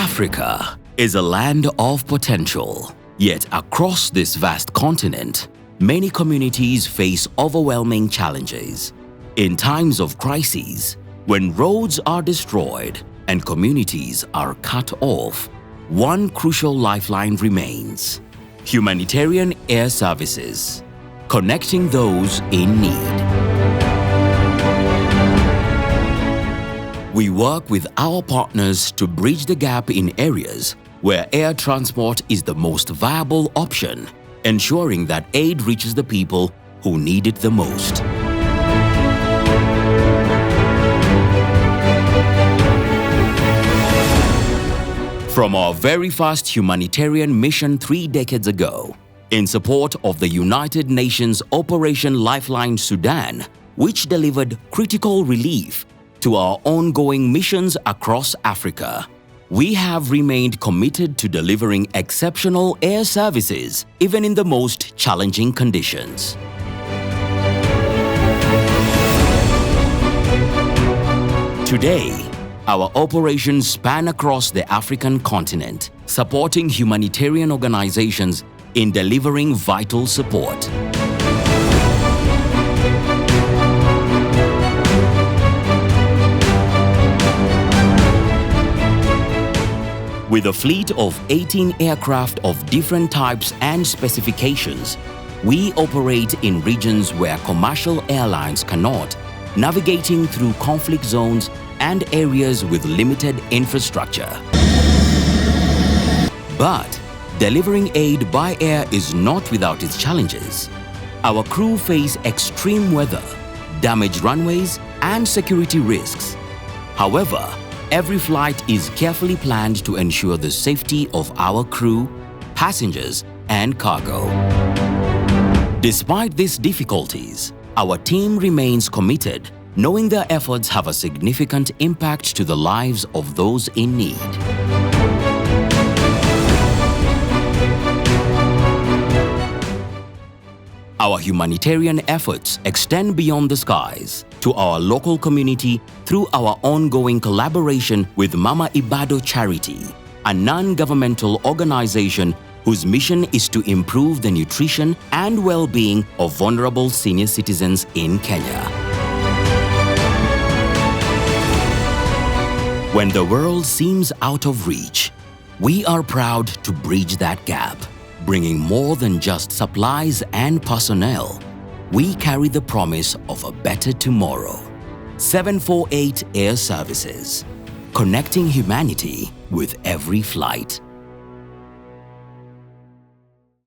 Africa is a land of potential. Yet across this vast continent, many communities face overwhelming challenges. In times of crises, when roads are destroyed and communities are cut off, one crucial lifeline remains: humanitarian air services, connecting those in need. We work with our partners to bridge the gap in areas where air transport is the most viable option, ensuring that aid reaches the people who need it the most. From our very first humanitarian mission 3 decades ago, in support of the United Nations Operation Lifeline Sudan, which delivered critical relief, to our ongoing missions across Africa, we have remained committed to delivering exceptional air services even in the most challenging conditions. Today, our operations span across the African continent, supporting humanitarian organizations in delivering vital support. With a fleet of 18 aircraft of different types and specifications, we operate in regions where commercial airlines cannot, navigating through conflict zones and areas with limited infrastructure. But delivering aid by air is not without its challenges. Our crew face extreme weather, damaged runways, and security risks. However, every flight is carefully planned to ensure the safety of our crew, passengers, and cargo. Despite these difficulties, our team remains committed, knowing their efforts have a significant impact to the lives of those in need. Our humanitarian efforts extend beyond the skies to our local community through our ongoing collaboration with Mama Ibado Charity, a non-governmental organization whose mission is to improve the nutrition and well-being of vulnerable senior citizens in Kenya. When the world seems out of reach, we are proud to bridge that gap. Bringing more than just supplies and personnel, we carry the promise of a better tomorrow. 748 Air Services, connecting humanity with every flight.